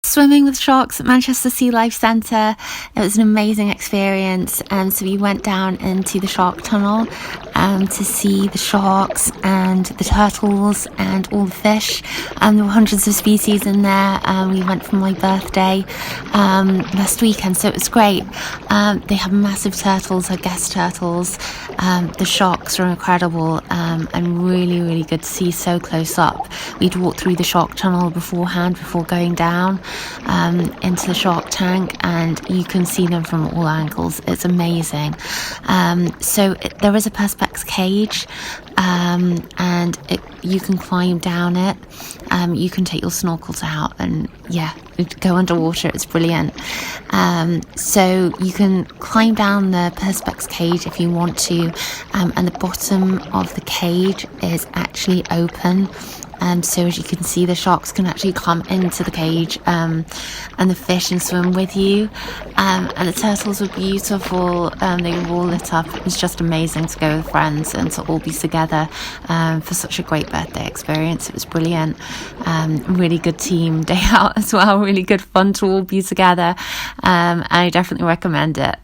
swimming with sharks at Manchester Sealife Centre. It was an amazing experience. So we went down into the shark tunnel to see the sharks and the turtles and all the fish. There were hundreds of species in there. We went for my birthday last weekend, so it was great. They have massive turtles, guest turtles. The sharks are incredible and really, really good to see so close up. We'd walked through the shark tunnel beforehand, before going down into the shark tank, and you can see them from all angles. It's amazing. There is a perspex cage, and you can climb down it. You can take your snorkels out and go underwater. It's brilliant. So you can climb down the perspex cage if you want to, and the bottom of the cage is actually open. So as you can see, the sharks can actually come into the cage and the fish and swim with you. And the turtles were beautiful. They were all lit up. It was just amazing to go with friends and to all be together for such a great birthday experience. It was brilliant. Really good team day out as well. Really good fun to all be together. I definitely recommend it.